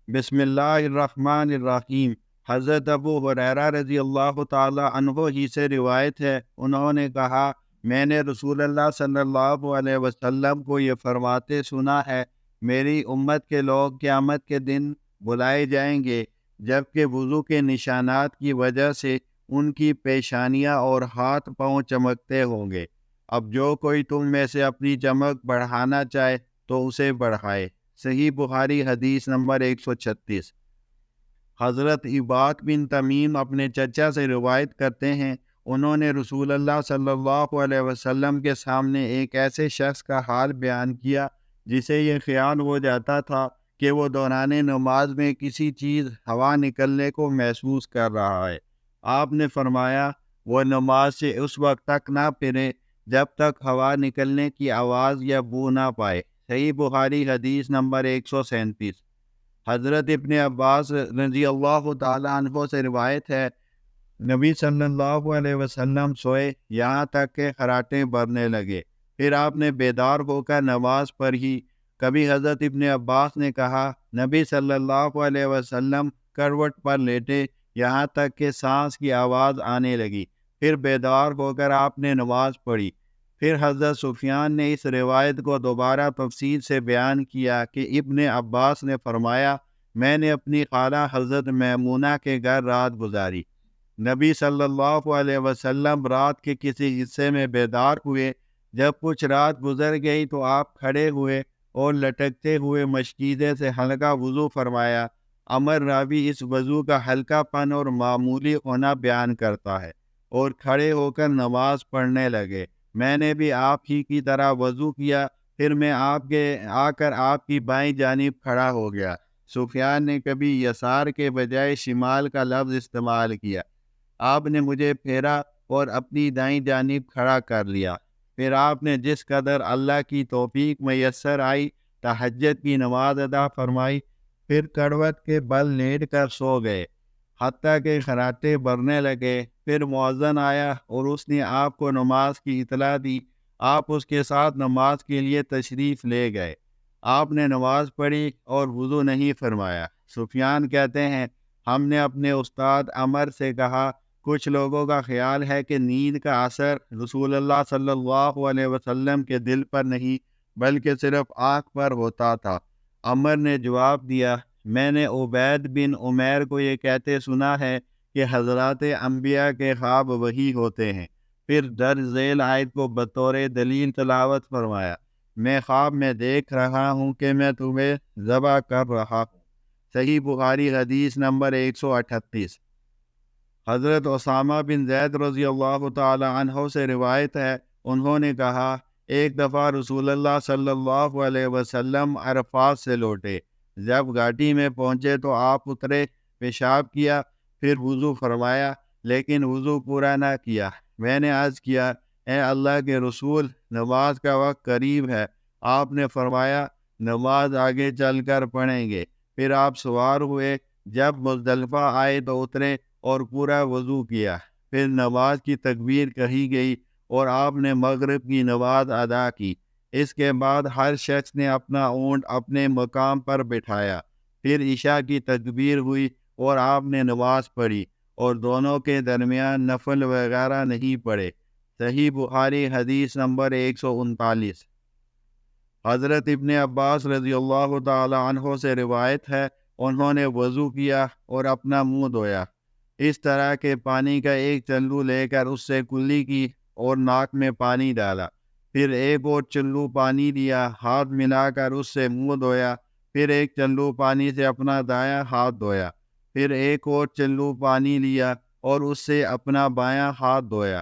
بسم اللہ الرحمن الرحیم۔ حضرت ابو ہریرہ رضی اللہ تعالی عنہ ہی سے روایت ہے، انہوں نے کہا، میں نے رسول اللہ صلی اللہ علیہ وسلم کو یہ فرماتے سنا ہے، میری امت کے لوگ قیامت کے دن بلائے جائیں گے جبکہ وضو کے نشانات کی وجہ سے ان کی پیشانیاں اور ہاتھ پاؤں چمکتے ہوں گے۔ اب جو کوئی تم میں سے اپنی چمک بڑھانا چاہے تو اسے بڑھائے۔ صحیح بخاری حدیث نمبر 136۔ حضرت عباد بن تمیم اپنے چچا سے روایت کرتے ہیں، انہوں نے رسول اللہ صلی اللہ علیہ وسلم کے سامنے ایک ایسے شخص کا حال بیان کیا جسے یہ خیال ہو جاتا تھا کہ وہ دوران نماز میں کسی چیز ہوا نکلنے کو محسوس کر رہا ہے۔ آپ نے فرمایا، وہ نماز سے اس وقت تک نہ پھرے جب تک ہوا نکلنے کی آواز یا بو نہ پائے۔ صحیح بخاری حدیث نمبر 137۔ حضرت ابن عباس رضی اللہ تعالیٰ عنہ سے روایت ہے، نبی صلی اللہ علیہ وسلم سوئے یہاں تک کہ خراٹیں بھرنے لگے، پھر آپ نے بیدار ہو کر نماز پڑھی۔ کبھی حضرت ابن عباس نے کہا، نبی صلی اللہ علیہ وسلم کروٹ پر لیٹے یہاں تک کہ سانس کی آواز آنے لگی، پھر بیدار ہو کر آپ نے نماز پڑھی۔ پھر حضرت سفیان نے اس روایت کو دوبارہ تفصیل سے بیان کیا کہ ابن عباس نے فرمایا، میں نے اپنی خالہ حضرت میمونہ کے گھر رات گزاری۔ نبی صلی اللہ علیہ وسلم رات کے کسی حصے میں بیدار ہوئے، جب کچھ رات گزر گئی تو آپ کھڑے ہوئے اور لٹکتے ہوئے مشکیزے سے ہلکا وضو فرمایا۔ امر راوی اس وضو کا ہلکا پن اور معمولی ہونا بیان کرتا ہے، اور کھڑے ہو کر نماز پڑھنے لگے۔ میں نے بھی آپ ہی کی طرح وضو کیا، پھر میں آ کر آپ کی بائیں جانب کھڑا ہو گیا۔ سفیان نے کبھی یسار کے بجائے شمال کا لفظ استعمال کیا۔ آپ نے مجھے پھیرا اور اپنی دائیں جانب کھڑا کر لیا۔ پھر آپ نے جس قدر اللہ کی توفیق میسر آئی تہجد کی نماز ادا فرمائی، پھر کروٹ کے بل لیٹ کر سو گئے حتیٰ کہ خراٹے بھرنے لگے۔ پھر مؤذن آیا اور اس نے آپ کو نماز کی اطلاع دی۔ آپ اس کے ساتھ نماز کے لیے تشریف لے گئے۔ آپ نے نماز پڑھی اور وضو نہیں فرمایا۔ سفیان کہتے ہیں، ہم نے اپنے استاد عمر سے کہا، کچھ لوگوں کا خیال ہے کہ نیند کا اثر رسول اللہ صلی اللہ علیہ وسلم کے دل پر نہیں بلکہ صرف آنکھ پر ہوتا تھا۔ عمر نے جواب دیا، میں نے عبید بن عمیر کو یہ کہتے سنا ہے کہ حضرات انبیاء کے خواب وہی ہوتے ہیں۔ پھر درج ذیل آیت کو بطور دلیل تلاوت فرمایا، میں خواب میں دیکھ رہا ہوں کہ میں تمہیں ذبح کر رہا ہوں۔ صحیح بخاری حدیث نمبر 138۔ حضرت اسامہ بن زید رضی اللہ تعالی عنہ سے روایت ہے، انہوں نے کہا، ایک دفعہ رسول اللہ صلی اللہ علیہ وسلم عرفات سے لوٹے۔ جب گھاٹی میں پہنچے تو آپ اترے، پیشاب کیا، پھر وضو فرمایا، لیکن وضو پورا نہ کیا۔ میں نے عرض کیا، اے اللہ کے رسول، نماز کا وقت قریب ہے۔ آپ نے فرمایا، نماز آگے چل کر پڑھیں گے۔ پھر آپ سوار ہوئے، جب مزدلفہ آئے تو اترے اور پورا وضو کیا۔ پھر نماز کی تکبیر کہی گئی اور آپ نے مغرب کی نماز ادا کی۔ اس کے بعد ہر شخص نے اپنا اونٹ اپنے مقام پر بٹھایا۔ پھر عشاء کی تکبیر ہوئی اور آپ نے نماز پڑھی، اور دونوں کے درمیان نفل وغیرہ نہیں پڑے۔ صحیح بخاری حدیث نمبر 139۔ حضرت ابن عباس رضی اللہ تعالی عنہ سے روایت ہے، انہوں نے وضو کیا اور اپنا منہ دھویا، اس طرح کہ پانی کا ایک چلو لے کر اس سے کلی کی اور ناک میں پانی ڈالا، پھر ایک اور چلو پانی لیا، ہاتھ ملا کر اس سے منہ دھویا، پھر ایک چلو پانی سے اپنا دایاں ہاتھ دھویا، پھر ایک اور چلو پانی لیا اور اس سے اپنا بایاں ہاتھ دھویا،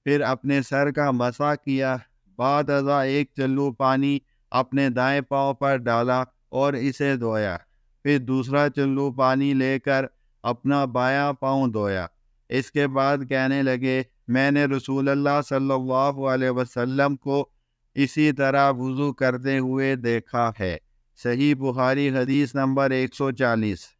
پھر اپنے سر کا مسح کیا، بعد ازاں ایک چلو پانی اپنے دائیں پاؤں پر ڈالا اور اسے دھویا، پھر دوسرا چلو پانی لے کر اپنا بایاں پاؤں دھویا۔ اس کے بعد کہنے لگے، میں نے رسول اللہ صلی اللہ علیہ وسلم کو اسی طرح وضو کرتے ہوئے دیکھا ہے۔ صحیح بخاری حدیث نمبر 140۔